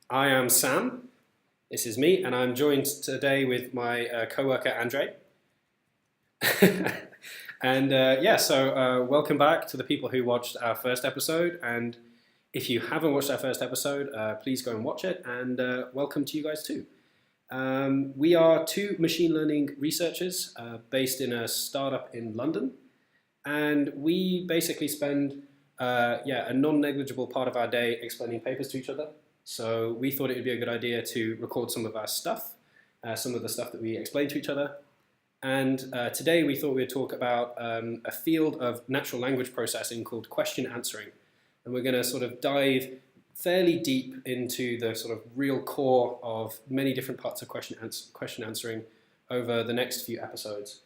I am Sam. This is me, and I'm joined today with my co-worker Andre. And welcome back to the people who watched our first episode. And if you haven't watched our first episode, please go and watch it. And welcome to you guys too. We are two machine learning researchers based in a startup in London, and we basically spend a non-negligible part of our day explaining papers to each other. So we thought it would be a good idea to record some of our stuff, some of the stuff that we explain to each other. And today we thought we'd talk about a field of natural language processing called question answering. And we're going to sort of dive fairly deep into the sort of real core of many different parts of question answering over the next few episodes.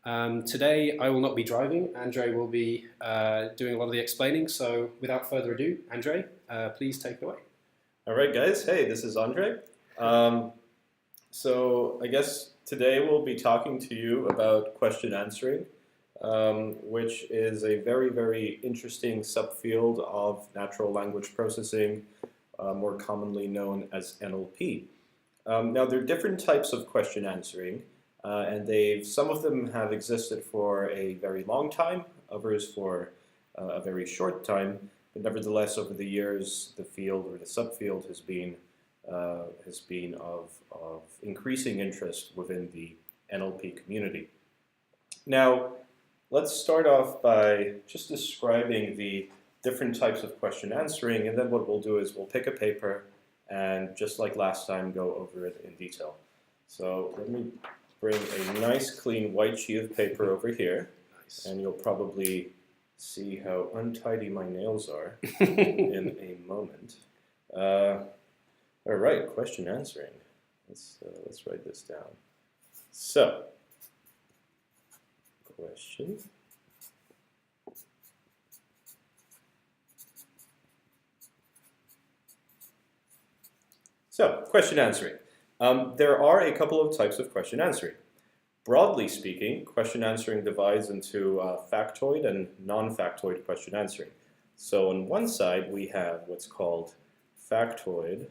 Today I will not be driving. Andre will be doing a lot of the explaining. So without further ado, Andre, please take it away. All right, guys. Hey, this is Andre. So I guess today we'll be talking to you about question answering, which is a very, very interesting subfield of natural language processing, more commonly known as NLP. Now, there are different types of question answering, and some of them have existed for a very long time, others for a very short time. But nevertheless, over the years, the field or the subfield has been of increasing interest within the NLP community. Now, let's start off by just describing the different types of question answering, and then what we'll do is we'll pick a paper and, just like last time, go over it in detail. So let me bring a nice, clean white sheet of paper over here, Nice. and you'll probably see how untidy my nails are in a moment. All right, question answering. Let's write this down. So, question. So, question answering. There are a couple of types of question answering. Broadly speaking, question answering divides into factoid and non-factoid question answering. So on one side, we have what's called factoid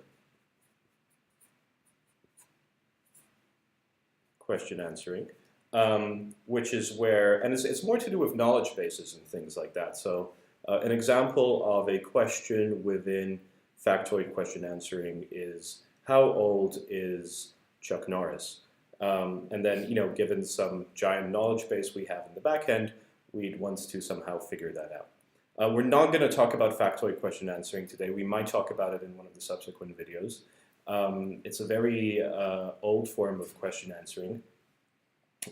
question answering, which is where, and it's more to do with knowledge bases and things like that. So an example of a question within factoid question answering is, how old is Chuck Norris? And then, given some giant knowledge base we have in the back end, we'd want to somehow figure that out. We're not going to talk about factoid question answering today. We might talk about it in one of the subsequent videos. It's a very old form of question answering.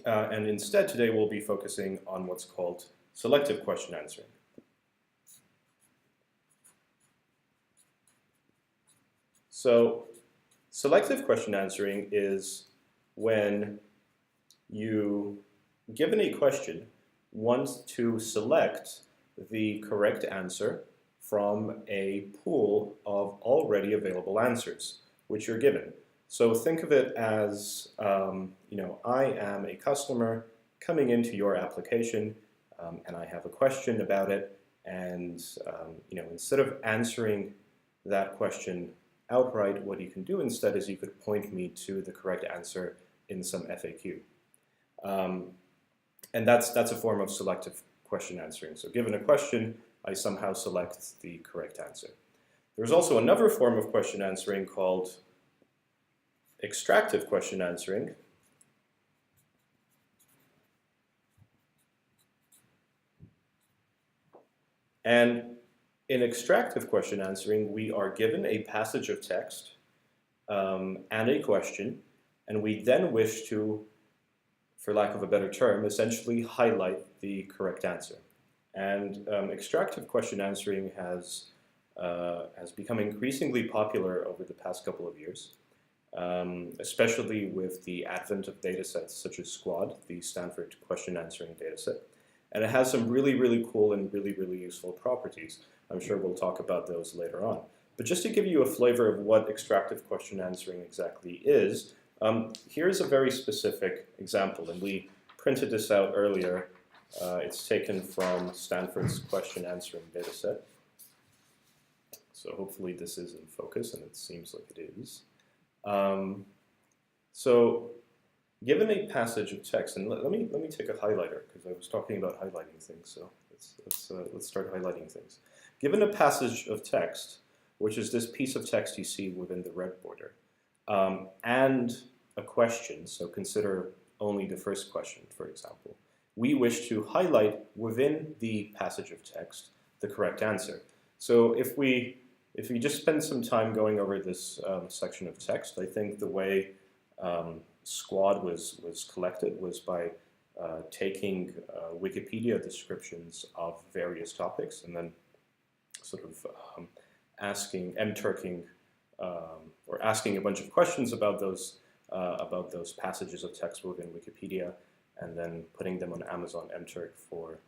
And instead, today we'll be focusing on what's called selective question answering. So, selective question answering is when you, given a question, want to select the correct answer from a pool of already available answers, which you're given. So think of it as, I am a customer coming into your application, and I have a question about it, and instead of answering that question outright, what you can do instead is you could point me to the correct answer in some FAQ. And that's a form of selective question answering. So given a question, I somehow select the correct answer. There's also another form of question answering called extractive question answering. And in extractive question answering, we are given a passage of text and a question, and we then wish to, for lack of a better term, essentially highlight the correct answer. And extractive question answering has become increasingly popular over the past couple of years, especially with the advent of datasets such as Squad, the Stanford question answering dataset. And it has some really, really cool and really, really useful properties. I'm sure we'll talk about those later on. But just to give you a flavor of what extractive question answering exactly is, here's a very specific example, and we printed this out earlier. It's taken from Stanford's question answering dataset. So hopefully this is in focus, and it seems like it is. So given a passage of text, and let me take a highlighter because I was talking about highlighting things. So let's start highlighting things. Given a passage of text, which is this piece of text you see within the red border, and a question. So consider only the first question, for example. We wish to highlight within the passage of text the correct answer. So if we just spend some time going over this section of text, I think the way Squad was collected was by taking Wikipedia descriptions of various topics and then sort of mturking or asking a bunch of questions about those passages of text within Wikipedia, and then putting them on Amazon mturk for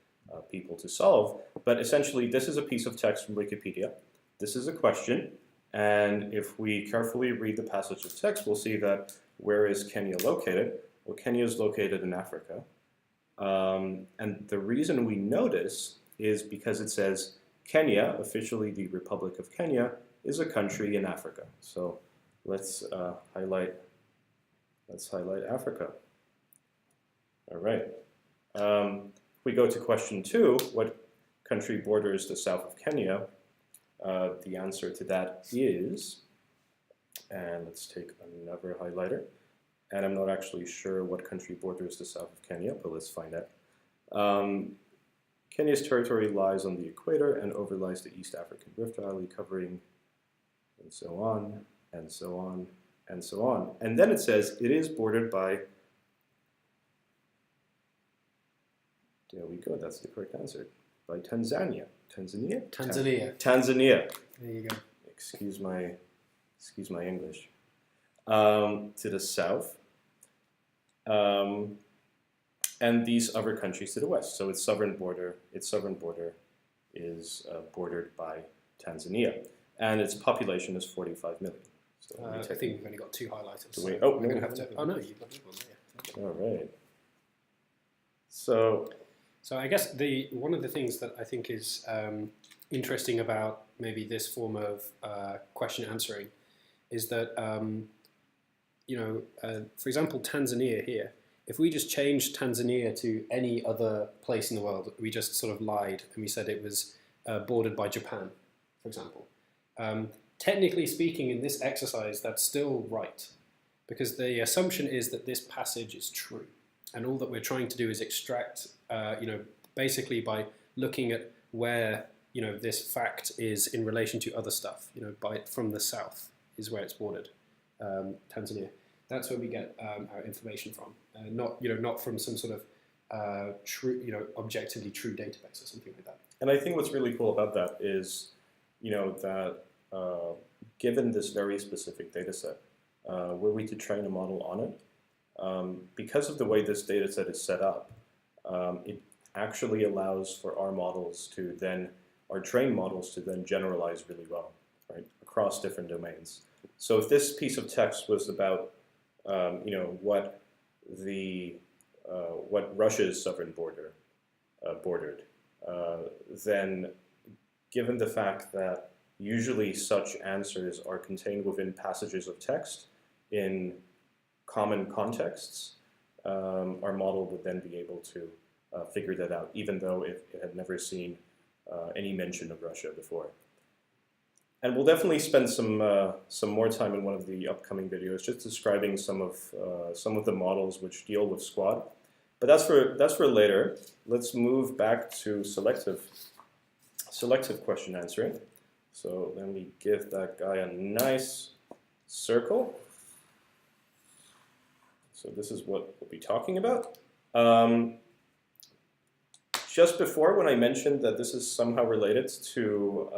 people to solve. But essentially, this is a piece of text from Wikipedia. This is a question, and if we carefully read the passage of text, we'll see that where is Kenya located? Well, Kenya is located in Africa. And the reason we know this is because it says Kenya, officially the Republic of Kenya, is a country in Africa. So let's highlight Africa. All right. If we go to question 2, what country borders the south of Kenya? The answer to that is, and let's take another highlighter, and I'm not actually sure what country borders the south of Kenya, but let's find out. Kenya's territory lies on the equator and overlies the East African Rift Valley, covering and so on, and so on, and so on. And then it says it is bordered by, there we go, that's the correct answer, by Tanzania. Tanzania? Tanzania. There you go. Excuse my English. To the south. And these other countries to the west. So its southern border is bordered by Tanzania, and its population is 45 million. So I think we've only got 2 highlighters. So wait, we're going to have to. Oh no, you've got one there. All right. So I guess one of the things that I think is interesting about maybe this form of question answering is that for example, Tanzania here. If we just changed Tanzania to any other place in the world, we just sort of lied and we said it was bordered by Japan, for example. Technically speaking, in this exercise, that's still right, because the assumption is that this passage is true, and all that we're trying to do is extract, basically by looking at where this fact is in relation to other stuff. From the south is where it's bordered, Tanzania. That's where we get our information from, not from some sort of true, objectively true database or something like that. And I think what's really cool about that is, that given this very specific data set, were we to train a model on it, because of the way this data set is set up, it actually allows for our trained models to then generalize really well, right, across different domains. So if this piece of text was about what Russia's southern border bordered, then given the fact that usually such answers are contained within passages of text in common contexts, our model would then be able to figure that out, even though it had never seen any mention of Russia before. And we'll definitely spend some more time in one of the upcoming videos just describing some of the models which deal with Squad. But that's for later. Let's move back to selective question answering. So let me give that guy a nice circle. So this is what we'll be talking about. Just before, when I mentioned that this is somehow related to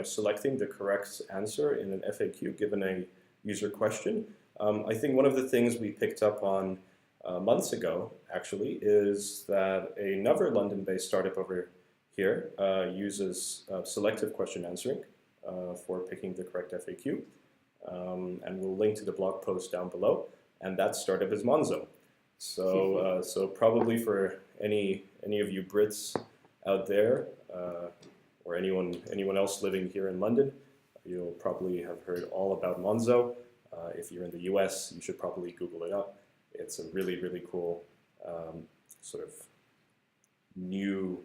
selecting the correct answer in an FAQ given a user question, I think one of the things we picked up on months ago, actually, is that another London-based startup over here uses selective question answering for picking the correct FAQ, and we'll link to the blog post down below. And that startup is Monzo. So so probably for any of you Brits out there, or anyone else living here in London, You'll probably have heard all about Monzo. If you're in the US, you should probably Google it up. It's a really, really cool sort of new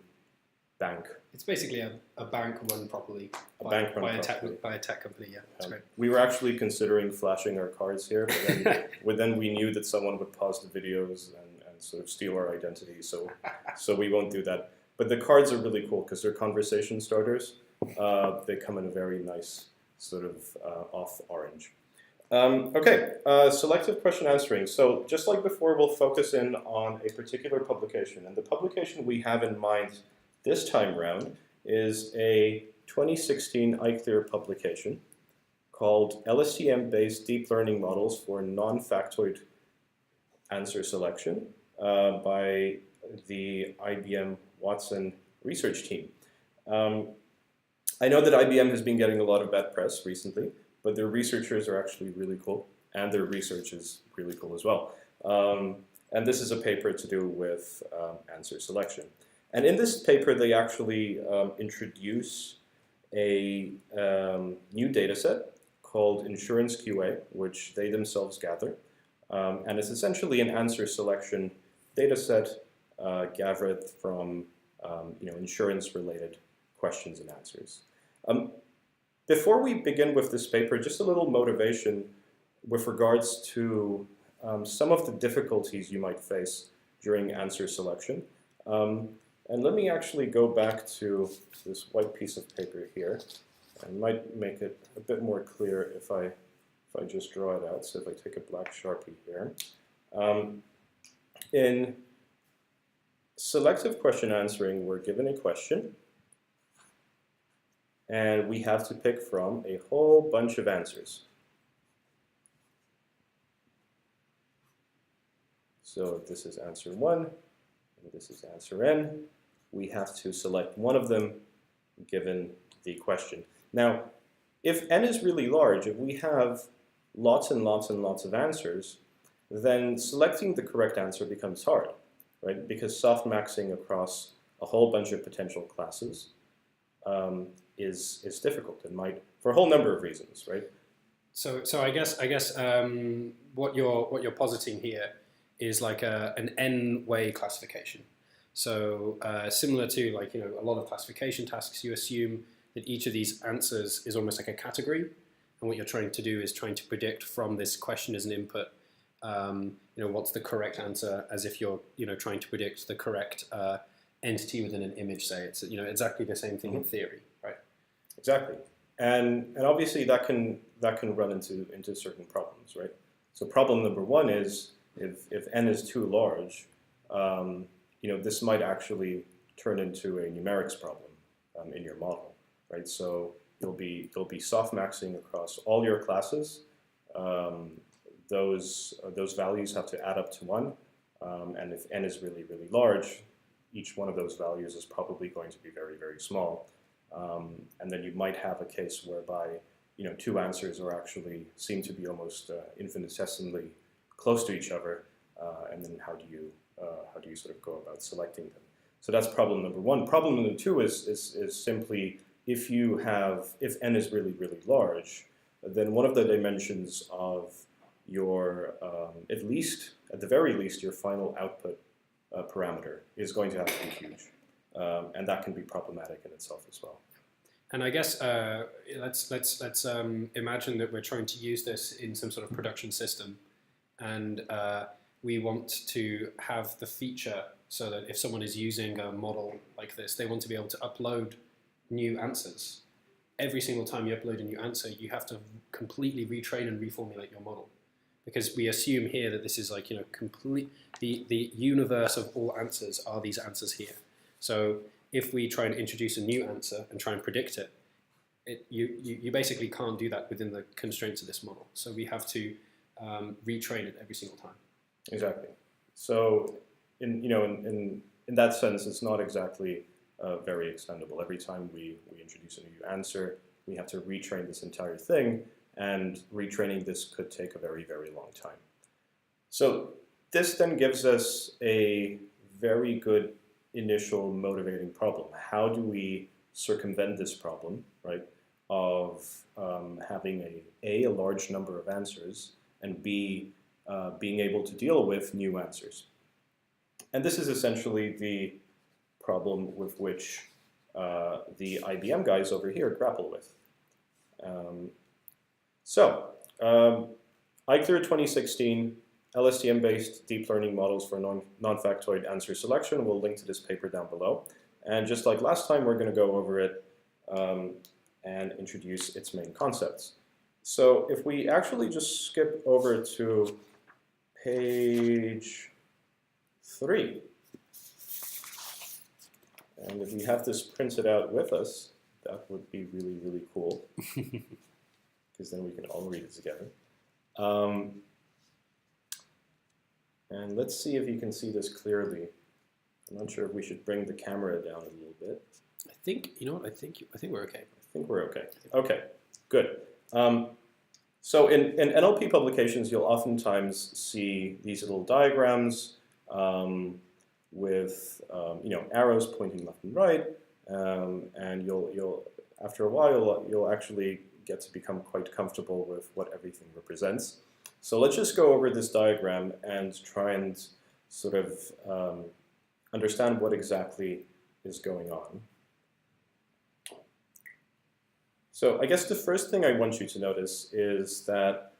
bank. It's basically a bank run properly by a tech company. Yeah, that's great. We were actually considering flashing our cards here, but then we knew that someone would pause the videos and sort of steal our identity, so we won't do that. But the cards are really cool because they're conversation starters. They come in a very nice sort of off orange. Okay, selective question answering. So just like before, we'll focus in on a particular publication. And the publication we have in mind this time round is a 2016 iClear publication called LSTM-based Deep Learning Models for Non-Factoid Answer Selection by the IBM Watson research team. I know that IBM has been getting a lot of bad press recently, but their researchers are actually really cool, and their research is really cool as well. And this is a paper to do with answer selection. And in this paper, they actually introduce a new data set called Insurance QA, which they themselves gather. And it's essentially an answer selection data set gathered from insurance-related questions and answers. Before we begin with this paper, just a little motivation with regards to some of the difficulties you might face during answer selection. And let me actually go back to this white piece of paper here. I might make it a bit more clear if I just draw it out. So if I take a black Sharpie here. In selective question answering, we're given a question. And we have to pick from a whole bunch of answers. So if this is answer 1, and this is answer n, we have to select one of them given the question. Now, if n is really large, if we have lots and lots and lots of answers, then selecting the correct answer becomes hard, right? Because softmaxing across a whole bunch of potential classes is difficult and might, for a whole number of reasons, right? So I guess what you're positing here is like an n-way classification. So similar to a lot of classification tasks, you assume that each of these answers is almost like a category, and what you're trying to do is trying to predict from this question as an input, what's the correct answer, as if you're trying to predict the correct entity within an image. Say it's exactly the same thing in theory, right? Exactly, and obviously that can run into certain problems, right? So problem number one is if n is too large, this might actually turn into a numerics problem in your model, right? So you'll be softmaxing across all your classes. Those values have to add up to 1, and if n is really, really large, each one of those values is probably going to be very, very small. And then you might have a case whereby two answers are actually seem to be almost infinitesimally close to each other, and then how do you sort of go about selecting them? So that's problem number one. Problem number two is simply if n is really, really large, then one of the dimensions of your at the very least your final output parameter is going to have to be huge, and that can be problematic in itself as well. And I guess let's imagine that we're trying to use this in some sort of production system, and we want to have the feature so that if someone is using a model like this, they want to be able to upload new answers. Every single time you upload a new answer, you have to completely retrain and reformulate your model, because we assume here that this is the universe of all answers are these answers here. So if we try and introduce a new answer and try and predict it, you basically can't do that within the constraints of this model. So we have to retrain it every single time. Exactly. So in that sense, it's not exactly very extendable. Every time we introduce a new answer, we have to retrain this entire thing, and retraining this could take a very, very long time. So this then gives us a very good initial motivating problem. How do we circumvent this problem, right? of having a large number of answers, and B, being able to deal with new answers. And this is essentially the problem with which the IBM guys over here grapple with. Eichler 2016, LSTM-based deep learning models for non-factoid answer selection. We'll link to this paper down below. And just like last time, we're going to go over it and introduce its main concepts. So if we actually just skip over to page 3, and if we have this printed out with us, that would be really, really cool, because then we can all read it together. And let's see if you can see this clearly. I'm not sure if we should bring the camera down a little bit. I think, you know what, I think we're okay. I think we're okay. Okay, good. So in NLP publications, you'll oftentimes see these little diagrams with arrows pointing left and right, and you'll after a while you'll actually get to become quite comfortable with what everything represents. So let's just go over this diagram and try and sort of understand what exactly is going on. So I guess the first thing I want you to notice is that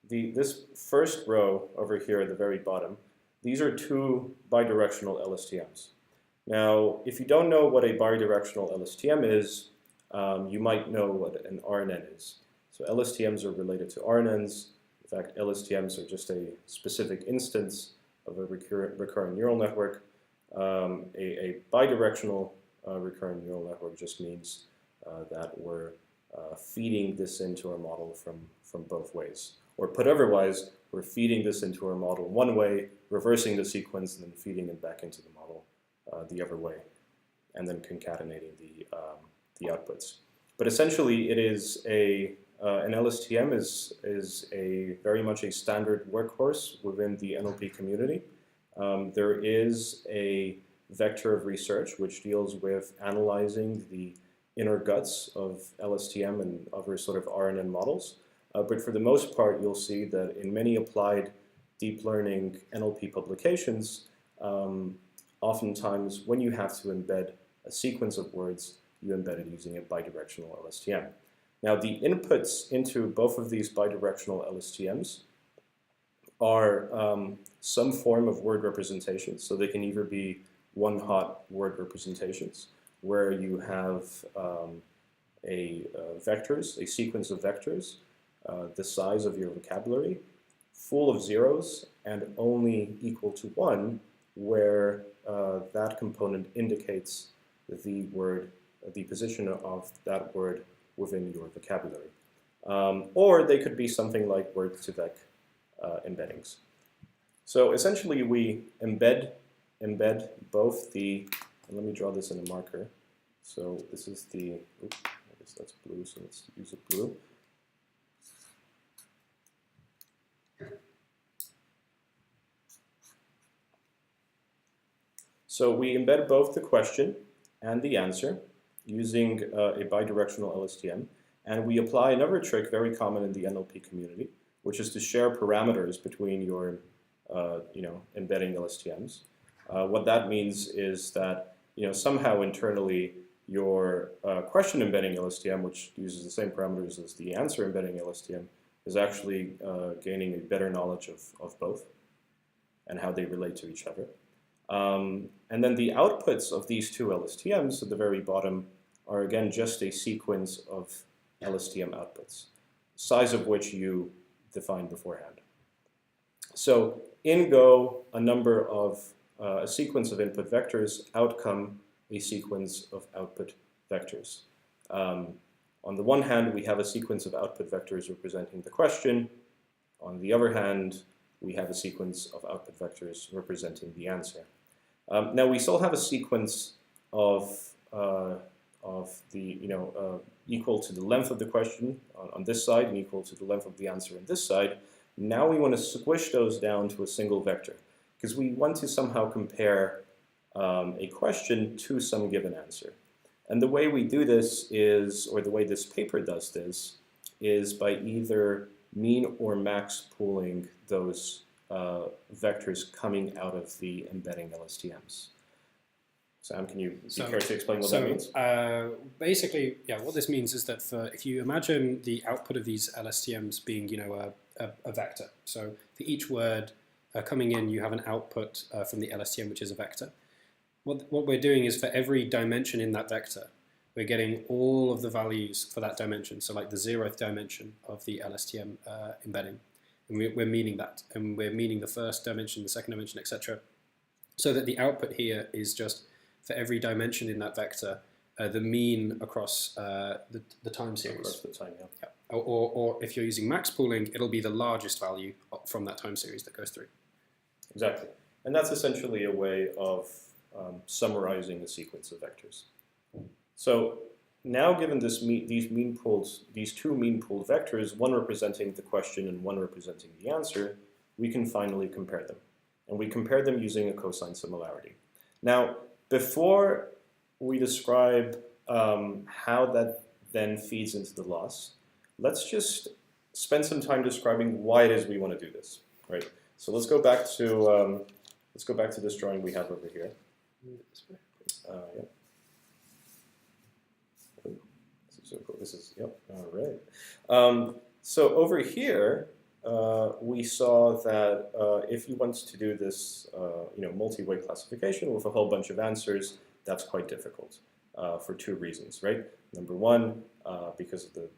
this first row over here at the very bottom, these are two bidirectional LSTMs. Now, if you don't know what a bidirectional LSTM is, you might know what an RNN is. So LSTMs are related to RNNs. In fact, LSTMs are just a specific instance of a recurrent neural network. A bidirectional recurrent neural network just means that we're feeding this into our model from both ways. Or put otherwise, we're feeding this into our model one way, reversing the sequence, and then feeding it back into the model the other way, and then concatenating the outputs. But essentially, it is an LSTM is a very much a standard workhorse within the NLP community. There is a vector of research which deals with analyzing the inner guts of LSTM and other sort of RNN models. But for the most part, you'll see that in many applied deep learning NLP publications, oftentimes when you have to embed a sequence of words, you embed it using a bidirectional LSTM. Now, the inputs into both of these bidirectional LSTMs are some form of word representation. So they can either be one-hot word representations, where you have a sequence of vectors, the size of your vocabulary, full of zeros, and only equal to 1, where that component indicates the word, the position of that word within your vocabulary. Or they could be something like word-to-vec embeddings. So essentially, we embed both the, and let me draw this in a marker. So this is the, oops, I guess that's blue, so let's use a blue. So we embed both the question and the answer using a bidirectional LSTM, and we apply another trick very common in the NLP community, which is to share parameters between your embedding LSTMs. What that means is that somehow internally your question embedding LSTM, which uses the same parameters as the answer embedding LSTM, is actually gaining a better knowledge of both and how they relate to each other. And then the outputs of these two LSTMs at the very bottom are again just a sequence of LSTM outputs, size of which you defined beforehand. So in Go, a sequence of input vectors outcome a sequence of output vectors. On the one hand, we have a sequence of output vectors representing the question. On the other hand, we have a sequence of output vectors representing the answer. Now we still have a sequence of the equal to the length of the question on this side and equal to the length of the answer on this side. Now we want to squish those down to a single vector because we want to somehow compare a question to some given answer. And the way we do this is, or the way this paper does this, is by either mean or max pooling those vectors coming out of the embedding LSTMs. Sam, can you care to explain what that means? Basically, yeah, what this means is that if you imagine the output of these LSTMs being, a vector. So for each word coming in, you have an output from the LSTM, which is a vector. What we're doing is for every dimension in that vector, we're getting all of the values for that dimension. So like the 0th dimension of the LSTM embedding. And we're meaning that. And we're meaning the first dimension, the second dimension, etc. So that the output here is just for every dimension in that vector, the mean across the time series. Across the time, yeah. Yeah. Or if you're using max pooling, it'll be the largest value from that time series that goes through. Exactly. And that's essentially a way of summarizing a sequence of vectors. So now given these two mean pooled vectors, one representing the question and one representing the answer, we can finally compare them. And we compare them using a cosine similarity. Now, before we describe how that then feeds into the loss, let's just spend some time describing why it is we want to do this, right? So let's go back to this drawing we have over here. Yeah. This is yep. All right. So over here, we saw that if you want to do this, multi-way classification with a whole bunch of answers, that's quite difficult for two reasons, right? Number one, because of the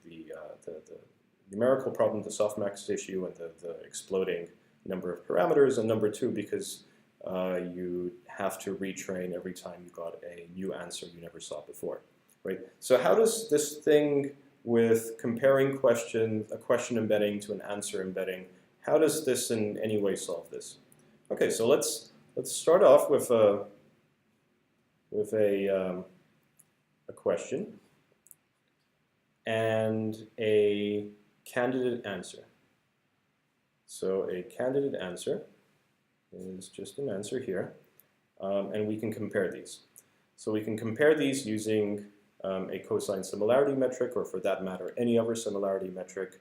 numerical problem, the softmax issue, and the exploding number of parameters, and number two, because you have to retrain every time you got a new answer you never saw before, right? So how does this thing with comparing a question embedding to an answer embedding, how does this in any way solve this? Okay, so let's start off with a question and a candidate answer. So a candidate answer is just an answer here, and we can compare these. So we can compare these using a cosine similarity metric, or for that matter, any other similarity metric,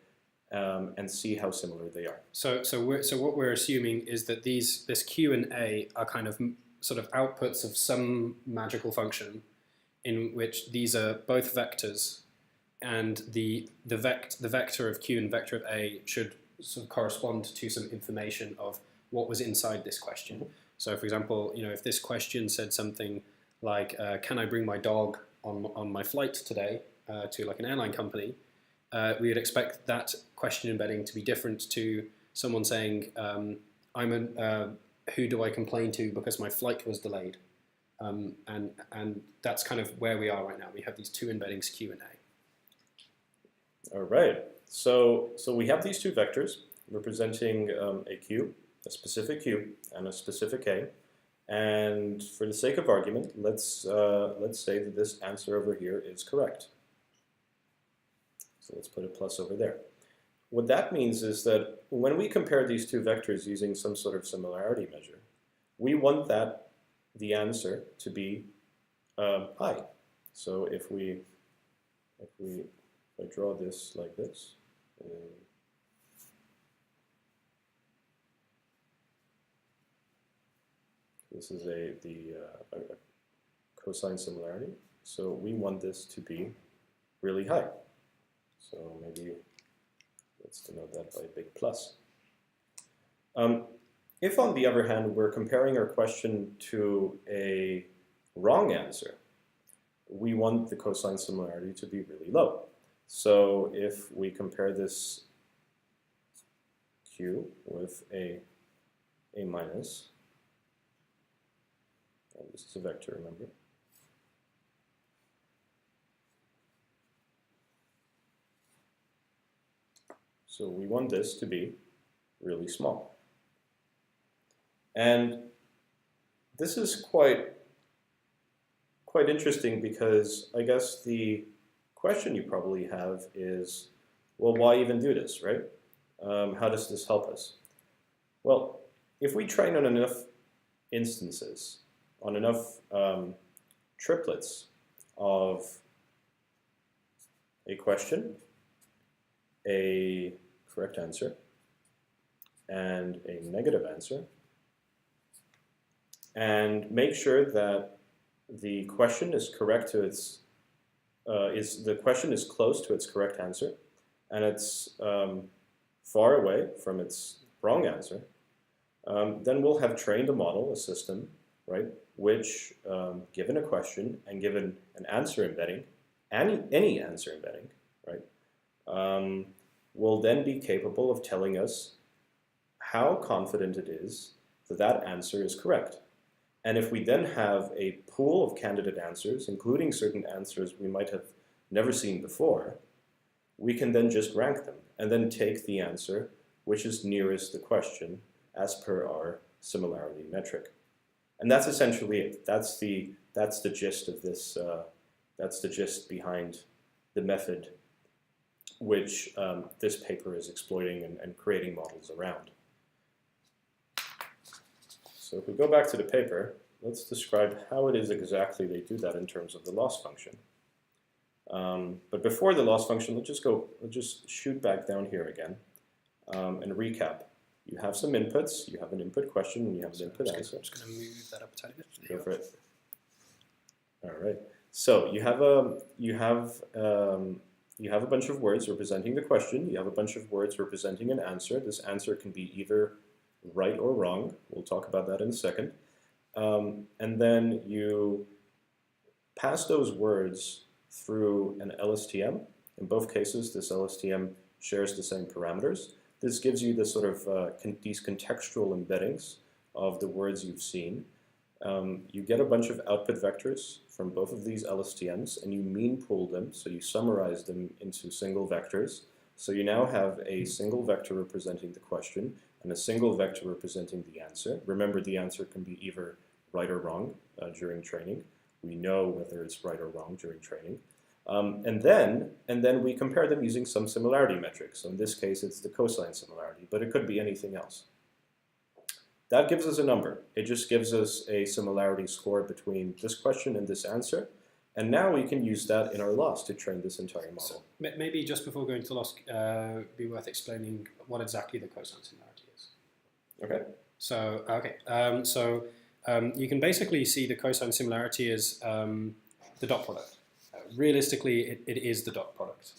and see how similar they are. So what we're assuming is that this Q and A are kind of sort of outputs of some magical function, in which these are both vectors, and the vector of Q and vector of A should sort of correspond to some information of what was inside this question. So, for example, if this question said something like, "Can I bring my dog on my flight today to like an airline company?" We would expect that question embedding to be different to someone saying, "Who do I complain to because my flight was delayed?" And that's kind of where we are right now. We have these two embeddings, Q and A. All right. So we have these two vectors representing a Q, a specific Q, and a specific A. And for the sake of argument, let's say that this answer over here is correct. So let's put a plus over there. What that means is that when we compare these two vectors using some sort of similarity measure, we want the answer to be high. So if I draw this like this, this is a cosine similarity. So we want this to be really high. So maybe let's denote that by a big plus. If, on the other hand, we're comparing our question to a wrong answer, we want the cosine similarity to be really low. So if we compare this Q with a minus, and this is a vector, remember? So we want this to be really small. And this is quite interesting, because I guess the question you probably have is, well, why even do this, right? How does this help us? Well, if we train on enough instances, on enough triplets of a question, a correct answer, and a negative answer, and make sure that the question is correct to its the question is close to its correct answer, and it's far away from its wrong answer. Then we'll have trained a model, a system, right, which, given a question and given an answer embedding, any answer embedding, right, will then be capable of telling us how confident it is that that answer is correct. And if we then have a pool of candidate answers, including certain answers we might have never seen before, we can then just rank them and then take the answer which is nearest the question as per our similarity metric. And that's essentially it. That's the gist of this. That's the gist behind the method which this paper is exploiting and creating models around. So if we go back to the paper, let's describe how it is exactly they do that in terms of the loss function. But before the loss function, let's just shoot back down here again and recap. You have some inputs. You have an input question, and you have an input answer. I'm just going to move that up a tiny bit. Go for it. All right. So you have a bunch of words representing the question. You have a bunch of words representing an answer. This answer can be either right or wrong. We'll talk about that in a second. And then you pass those words through an LSTM. In both cases, this LSTM shares the same parameters. This gives you the sort of these contextual embeddings of the words you've seen. You get a bunch of output vectors from both of these LSTMs, and you mean pool them, so you summarize them into single vectors. So you now have a single vector representing the question and a single vector representing the answer. Remember, the answer can be either right or wrong during training. We know whether it's right or wrong during training. And then we compare them using some similarity metrics. So in this case, it's the cosine similarity, but it could be anything else. That gives us a number. It just gives us a similarity score between this question and this answer. And now we can use that in our loss to train this entire model. So maybe just before going to loss, be worth explaining what exactly the cosine similarity is. Okay. So, you can basically see the cosine similarity as the dot product. Realistically, it is the dot product.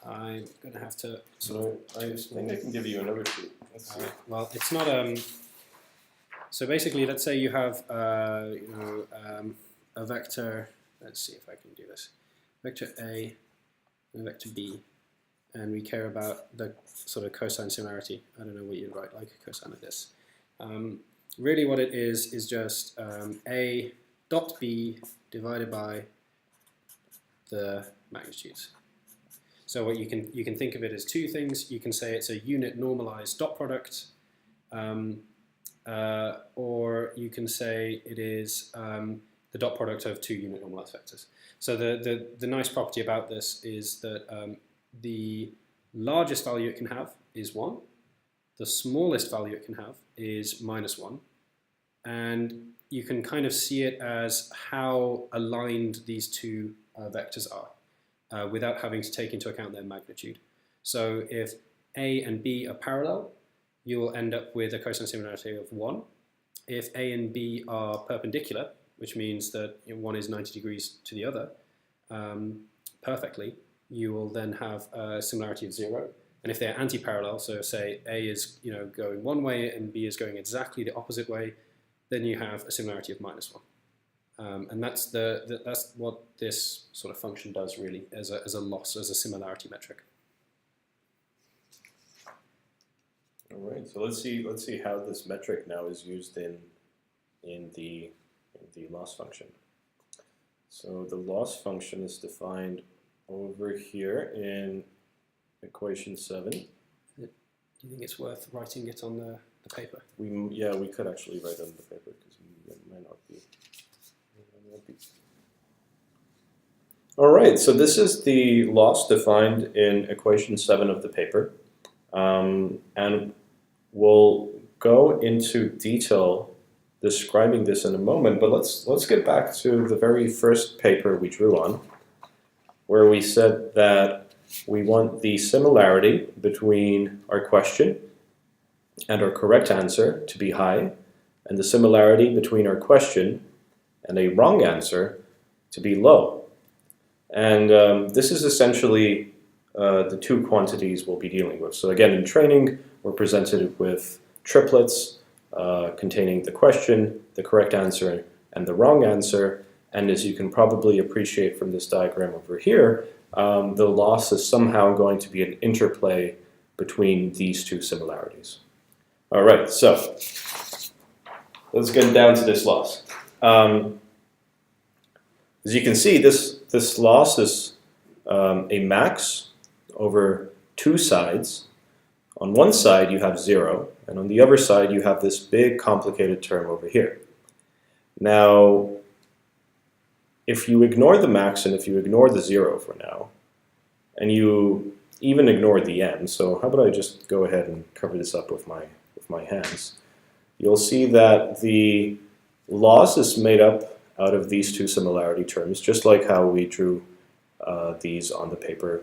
I'm going to have to sort of... I think I can give you another sheet. Well, it's not... so basically, let's say you have a vector. Let's see if I can do this. Vector A and vector B. And we care about the sort of cosine similarity. I don't know what you'd write like a cosine of this. Really what it is just A dot B divided by the magnitudes. So what you can think of it as two things. You can say it's a unit normalized dot product, or you can say it is the dot product of two unit normalized vectors. So the nice property about this is that the largest value it can have is 1. The smallest value it can have is -1. And you can kind of see it as how aligned these two vectors are without having to take into account their magnitude. So if A and B are parallel, you will end up with a cosine similarity of 1. If A and B are perpendicular, which means that one is 90 degrees to the other perfectly, you will then have a similarity of 0. And if they're anti-parallel, so say A is going one way and B is going exactly the opposite way, then you have a similarity of -1. And that's what this sort of function does really as a loss, as a similarity metric. All right. So let's see how this metric now is used in the loss function. So the loss function is defined over here in equation 7. Do you think it's worth writing it on the paper? We could actually write it on the paper because it might not be. All right, so this is the loss defined in equation 7 of the paper, and we'll go into detail describing this in a moment, but let's get back to the very first paper we drew on, where we said that we want the similarity between our question and our correct answer to be high, and the similarity between our question and a wrong answer to be low. And this is essentially the two quantities we'll be dealing with. So again, in training, we're presented with triplets containing the question, the correct answer, and the wrong answer. And as you can probably appreciate from this diagram over here, the loss is somehow going to be an interplay between these two similarities. All right, so let's get down to this loss. As you can see, this loss is a max over two sides. On one side you have 0, and on the other side you have this big complicated term over here. Now, if you ignore the max and if you ignore the 0 for now, and you even ignore the m, so how about I just go ahead and cover this up with my hands, you'll see that the loss is made up out of these two similarity terms, just like how we drew these on the paper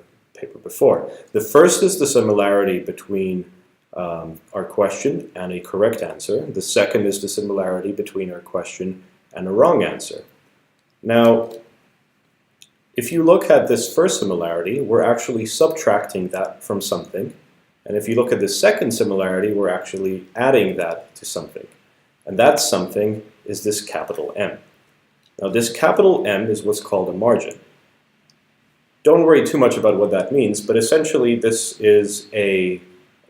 before. The first is the similarity between our question and a correct answer. The second is the similarity between our question and a wrong answer. Now, if you look at this first similarity, we're actually subtracting that from something. And if you look at the second similarity, we're actually adding that to something. And that something is this capital M. Now, this capital M is what's called a margin. Don't worry too much about what that means, but essentially this is a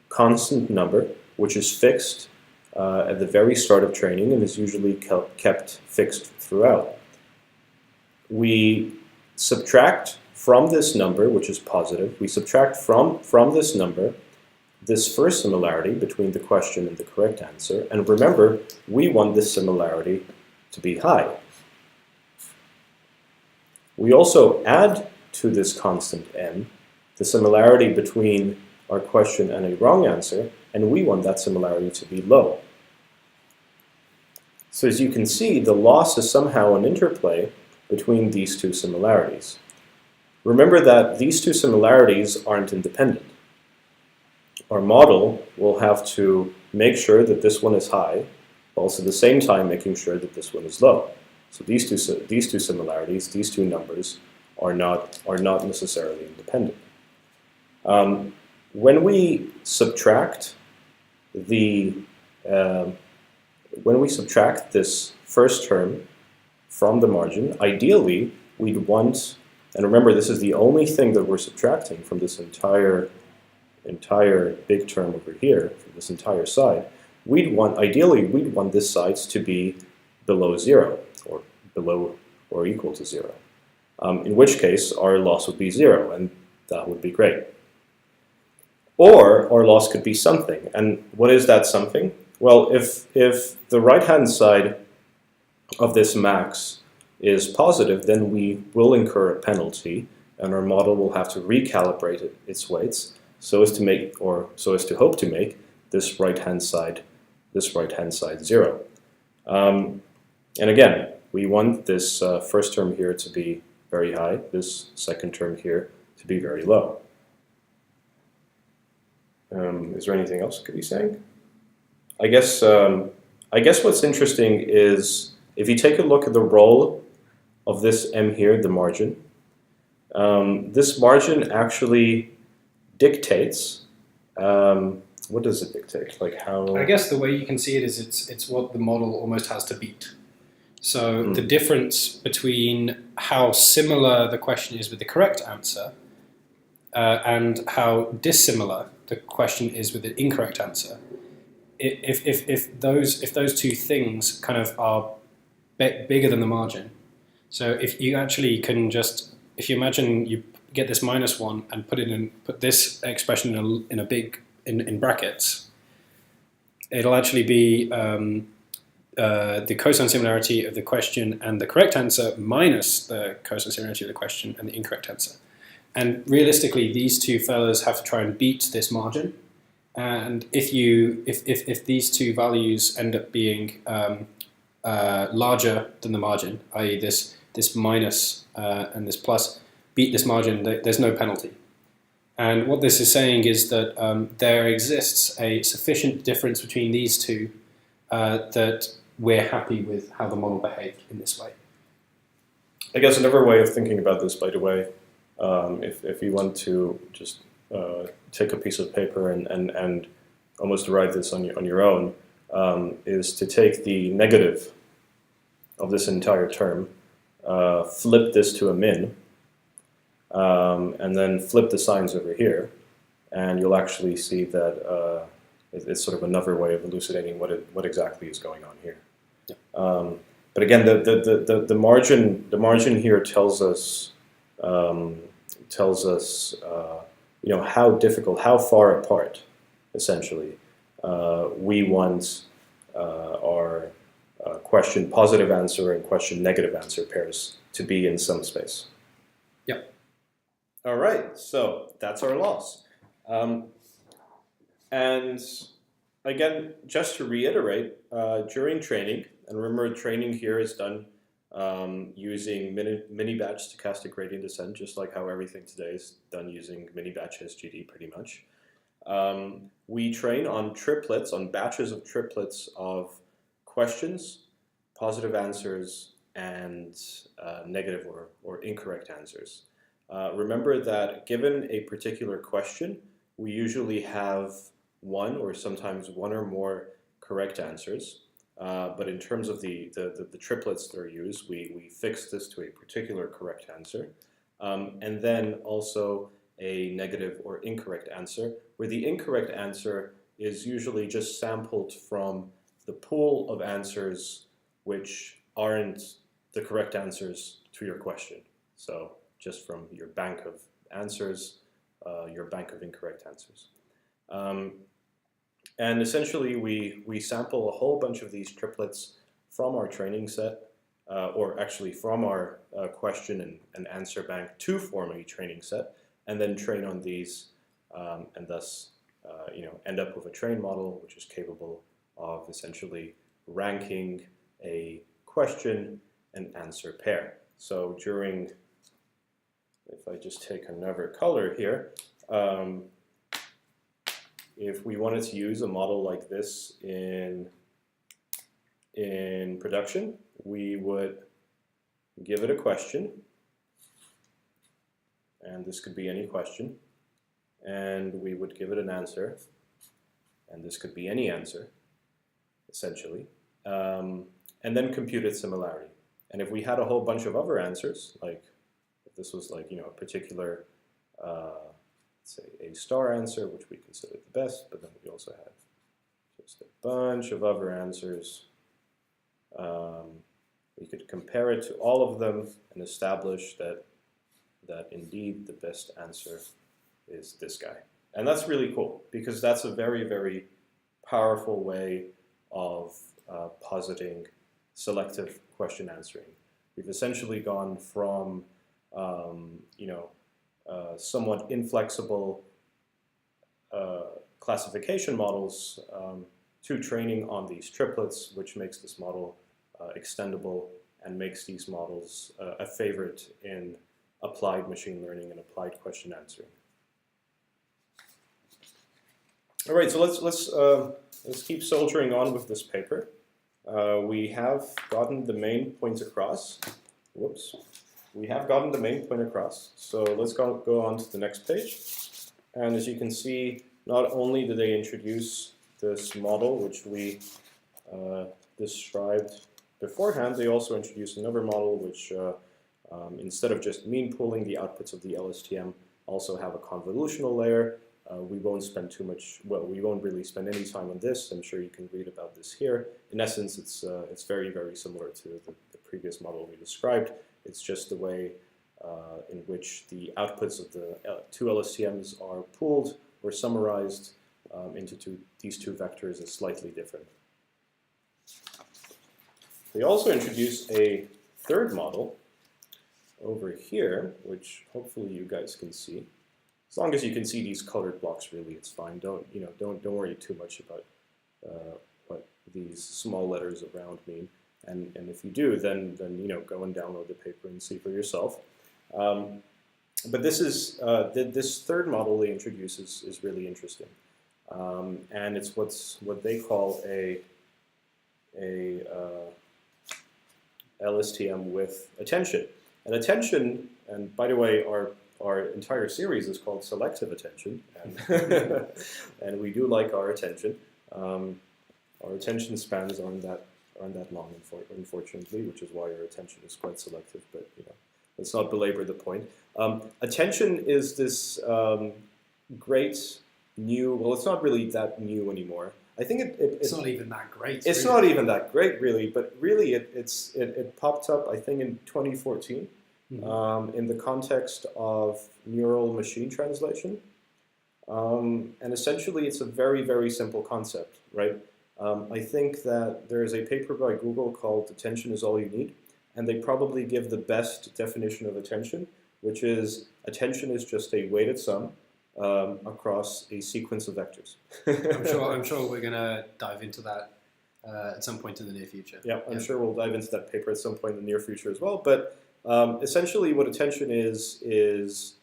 constant number which is fixed at the very start of training and is usually kept fixed throughout. We subtract from this number, which is positive, we subtract from this number this first similarity between the question and the correct answer, and remember, we want this similarity to be high. We also add to this constant m the similarity between our question and a wrong answer, and we want that similarity to be low. So as you can see, the loss is somehow an interplay between these two similarities. Remember that these two similarities aren't independent. Our model will have to make sure that this one is high, while also at the same time making sure that this one is low. So these two similarities, these two numbers, are not necessarily independent. When we subtract this first term from the margin, ideally we'd want, and remember this is the only thing that we're subtracting from this entire big term over here, from this entire side, ideally we'd want this side to be below 0, or below or equal to 0. In which case our loss would be 0, and that would be great. Or our loss could be something, and what is that something? Well, if the right-hand side of this max is positive, then we will incur a penalty, and our model will have to recalibrate its weights so as to hope to make this right-hand side 0. And again, we want this first term here to be very high, this second term here to be very low. Is there anything else I could be saying? I guess what's interesting is if you take a look at the role of this m here, the margin, this margin actually dictates. What does it dictate? Like how? I guess the way you can see it is it's what the model almost has to beat. So the difference between how similar the question is with the correct answer and how dissimilar the question is with the incorrect answer. If those two things kind of are bigger than the margin, so if you actually can just, if you imagine you get this -1 and put this expression in brackets, it'll actually be the cosine similarity of the question and the correct answer minus the cosine similarity of the question and the incorrect answer. And realistically, these two fellas have to try and beat this margin. And if these two values end up being larger than the margin, i.e. this minus and this plus beat this margin, there's no penalty. And what this is saying is that there exists a sufficient difference between these two that we're happy with how the model behaved in this way. I guess another way of thinking about this, by the way, if you want to just take a piece of paper and almost write this on your own, is to take the negative of this entire term, flip this to a min, and then flip the signs over here, and you'll actually see that it's sort of another way of elucidating what exactly is going on here. Yeah. But again, the margin here tells us how difficult, how far apart, essentially, we want our question positive answer and question negative answer pairs to be in some space. Yep. All right, so that's our loss. And again, just to reiterate, during training, and remember training here is done using mini-batch stochastic gradient descent, just like how everything today is done using mini-batch SGD pretty much. We train on triplets, on batches of triplets of questions, positive answers, and negative or incorrect answers. Remember that given a particular question, we usually have one or sometimes one or more correct answers. But in terms of the triplets that are used, we fix this to a particular correct answer. And then also a negative or incorrect answer, where the incorrect answer is usually just sampled from the pool of answers which aren't the correct answers to your question. So just from your bank of answers, your bank of incorrect answers. And essentially, we sample a whole bunch of these triplets from our training set, or actually from our question and answer bank to form a training set, and then train on these, and thus end up with a trained model which is capable of essentially ranking a question and answer pair. So during, if I just take another color here, if we wanted to use a model like this in production, we would give it a question, and this could be any question, and we would give it an answer, and this could be any answer, essentially, and then compute its similarity. And if we had a whole bunch of other answers, like if this was like a particular say a star answer, which we considered the best, but then we also had just a bunch of other answers. We could compare it to all of them and establish that indeed the best answer is this guy. And that's really cool, because that's a very, very powerful way of positing selective question answering. We've essentially gone from somewhat inflexible classification models to training on these triplets, which makes this model extendable and makes these models a favorite in applied machine learning and applied question answering. All right, so let's keep soldiering on with this paper. We have gotten the main point across. Whoops. We have gotten the main point across, so let's go on to the next page. And as you can see, not only did they introduce this model, which we described beforehand, they also introduced another model which, instead of just mean pooling the outputs of the LSTM, also have a convolutional layer. We won't spend we won't really spend any time on this. I'm sure you can read about this here. In essence, it's very, very similar to the previous model we described. It's just the way in which the outputs of the two LSTMs are pooled or summarized into these two vectors is slightly different. They also introduced a third model over here, which hopefully you guys can see. As long as you can see these colored blocks, really, it's fine. Don't worry too much about what these small letters around mean. And if you do, then go and download the paper and see for yourself. But this third model they introduce is really interesting, and it's what they call a LSTM with attention. And attention, and by the way, our entire series is called Selective Attention, and, and we do like our attention. Our attention spans aren't that long, unfortunately, which is why our attention is quite selective. But let's not belabor the point. Attention is this great new. Well, it's not really that new anymore. I think it's not even that great. It's really not even that great, really. But really, it popped up, I think, in 2014, in the context of neural machine translation. And essentially, it's a very, very simple concept, right? I think that there is a paper by Google called "Attention is All You Need," and they probably give the best definition of attention, which is attention is just a weighted sum across a sequence of vectors. I'm sure we're going to dive into that at some point in the near future. Yeah, I'm sure we'll dive into that paper at some point in the near future as well. But essentially, what attention is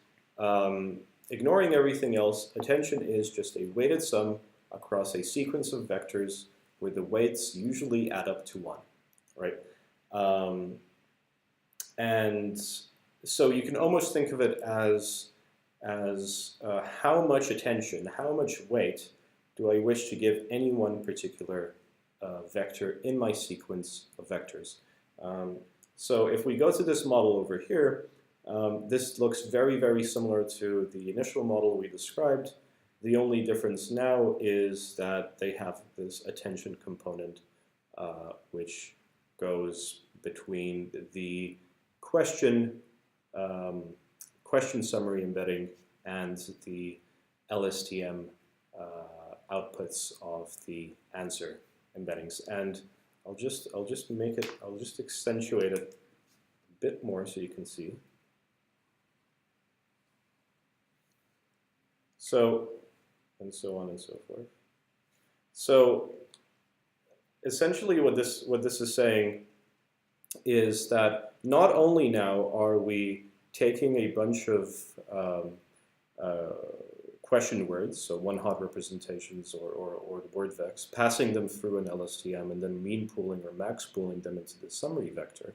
ignoring everything else. Attention is just a weighted sum across a sequence of vectors where the weights usually add up to 1, right? And so you can almost think of it as how much attention, how much weight do I wish to give any one particular vector in my sequence of vectors. So if we go to this model over here, this looks very, very similar to the initial model we described. The only difference now is that they have this attention component, which goes between the question summary embedding and the LSTM outputs of the answer embeddings. And I'll just accentuate it a bit more so you can see. So, and so on and so forth. So essentially what this is saying is that not only now are we taking a bunch of question words, so one-hot representations or word vecs, passing them through an LSTM and then mean pooling or max pooling them into the summary vector.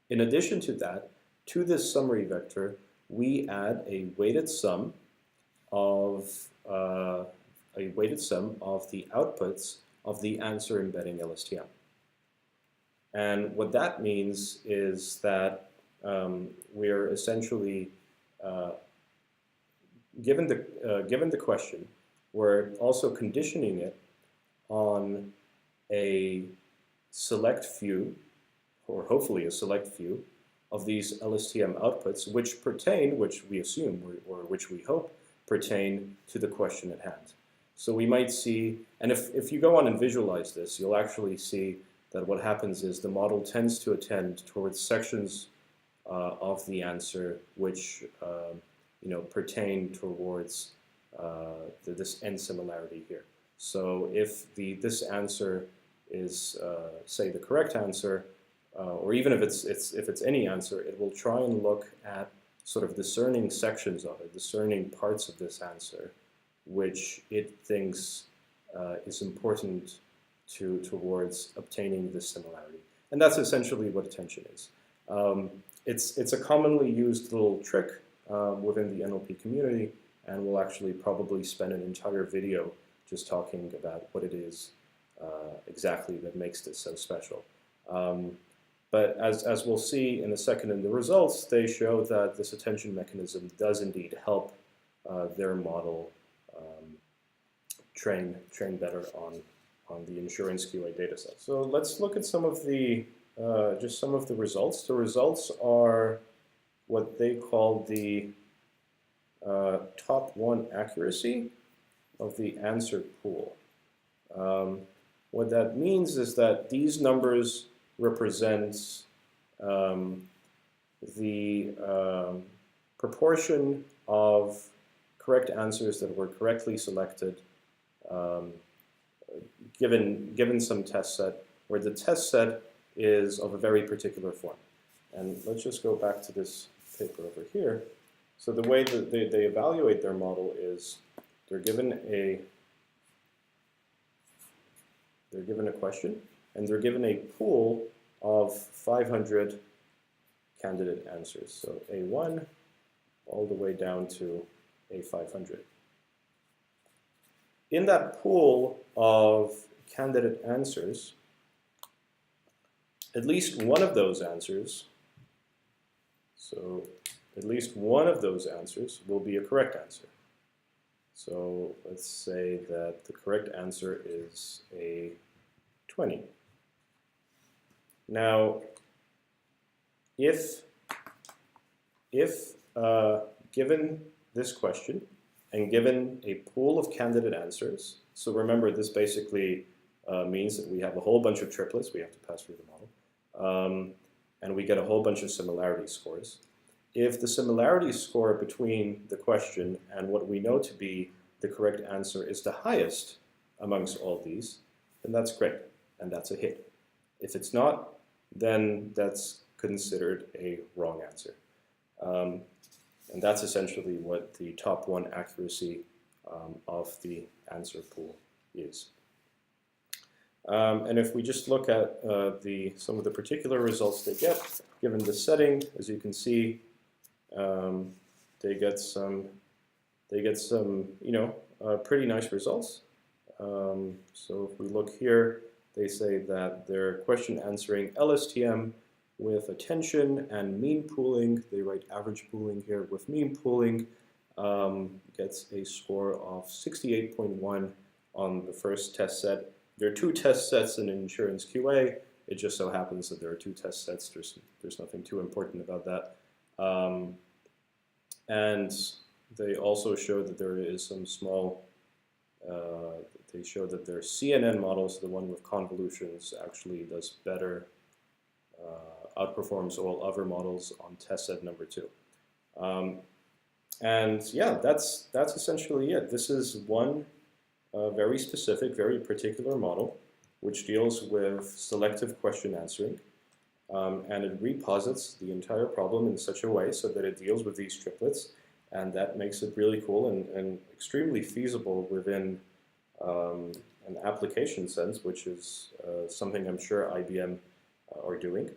In addition to that, to this summary vector, we add a weighted sum of the outputs of the answer embedding LSTM. And what that means is that we're essentially given the question, we're also conditioning it on a select few, or hopefully a select few, of these LSTM outputs, which we assume or which we hope pertain to the question at hand. So we might see, and if you go on and visualize this, you'll actually see that what happens is the model tends to attend towards sections of the answer which pertain towards this end similarity here. So if this answer is, say, the correct answer, or even if it's any answer, it will try and look at sort of discerning sections of it, discerning parts of this answer, which it thinks is important towards obtaining this similarity. And that's essentially what attention is. It's a commonly used little trick within the NLP community, and we'll actually probably spend an entire video just talking about what it is exactly that makes this so special. But as we'll see in a second in the results, they show that this attention mechanism does indeed help their model train better on the insurance QA dataset. So let's look at some of the just some of the results. The results are what they call the top 1 accuracy of the answer pool. What that means is that these numbers represent the proportion of correct answers that were correctly selected given some test set, where the test set is of a very particular form. And let's just go back to this paper over here. So the way that they evaluate their model is they're given a question, and they're given a pool of 500 candidate answers. So A1 all the way down to A500. In that pool of candidate answers, at least one of those answers, will be a correct answer. So let's say that the correct answer is a 20. Now, if given this question and given a pool of candidate answers, so remember this basically means that we have a whole bunch of triplets we have to pass through the model, and we get a whole bunch of similarity scores. If the similarity score between the question and what we know to be the correct answer is the highest amongst all these, then that's great, and that's a hit. If it's not, then that's considered a wrong answer. And that's essentially what the top one accuracy of the answer pool is. And if we just look at some of the particular results they get, given the setting, as you can see, they get some pretty nice results. So if we look here, they say that their question answering LSTM with attention and mean pooling, they write average pooling here, with mean pooling, gets a score of 68.1 on the first test set. There are two test sets in insurance QA. It just so happens that there are two test sets. There's nothing too important about that. And they also show that there is some small, they show that their CNN models, the one with convolutions, actually does better, outperforms all other models on test set number 2. And yeah, that's essentially it. This is one very specific, very particular model which deals with selective question answering. And it reposits the entire problem in such a way so that it deals with these triplets, and that makes it really cool and extremely feasible within an application sense, which is something I'm sure IBM are doing.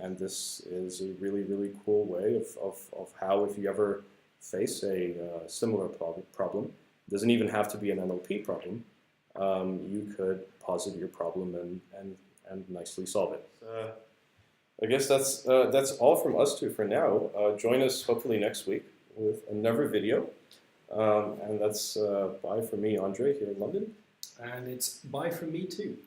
And this is a really, really cool way of how, if you ever face a similar problem, it doesn't even have to be an NLP problem, you could posit your problem and nicely solve it. I guess that's all from us two for now. Join us hopefully next week with another video. And that's bye from me, Andre, here in London. And it's bye from me too.